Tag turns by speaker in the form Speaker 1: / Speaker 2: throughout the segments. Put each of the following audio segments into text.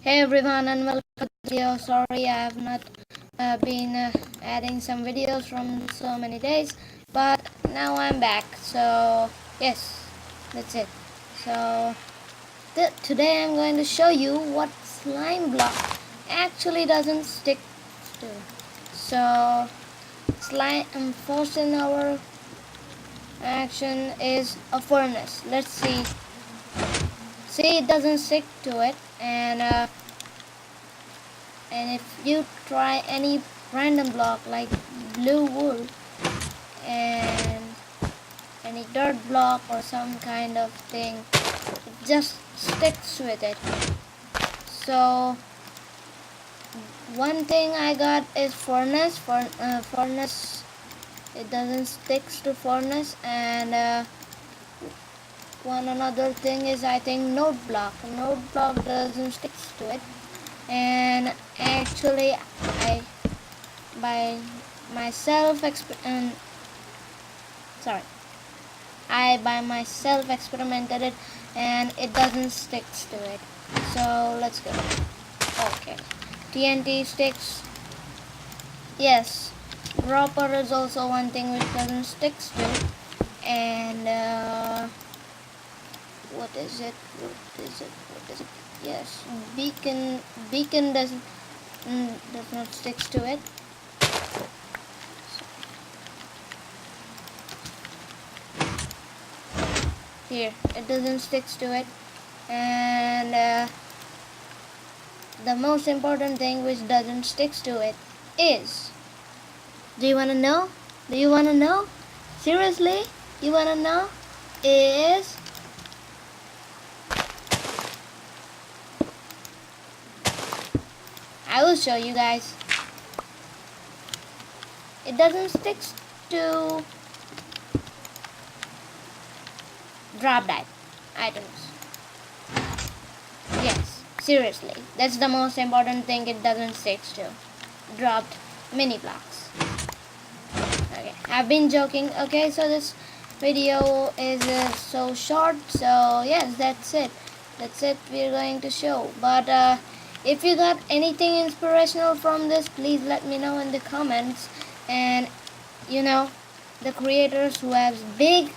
Speaker 1: Hey everyone, and welcome to the video. Sorry I have not been adding some videos from so many days, but now I'm back. So yes, that's it. So today I'm going to show you what slime block actually doesn't stick to. So slime first in our action is a furnace. Let's see. See, it doesn't stick to it, and if you try any random block like blue wool and any dirt block or some kind of thing, it just sticks with it. So one thing I got is furnace. Furnace, it doesn't stick to furnace. And one another thing is, I think, node block. Node block doesn't stick to it. And actually I by myself experimented it, and it doesn't stick to it. So let's go. Okay, TNT sticks. Yes, dropper is also one thing which doesn't stick to. And what is it? Yes, beacon does not stick to it. Here, it doesn't stick to it. And the most important thing which doesn't stick to it is, do you want to know? Seriously, you want to know? Is I will show you guys. It doesn't stick to drop dive items. Yes, seriously, that's the most important thing it doesn't stick to. Dropped mini blocks. Okay, I've been joking. Okay, so this video is so short. So yes, that's it. We're going to show. But if you got anything inspirational from this, please let me know in the comments. And the creators who have big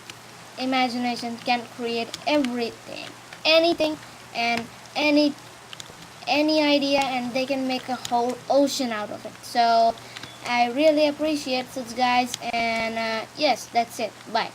Speaker 1: imagination can create everything, anything, and any idea, and they can make a whole ocean out of it. So I really appreciate this, guys. And yes, that's it. Bye.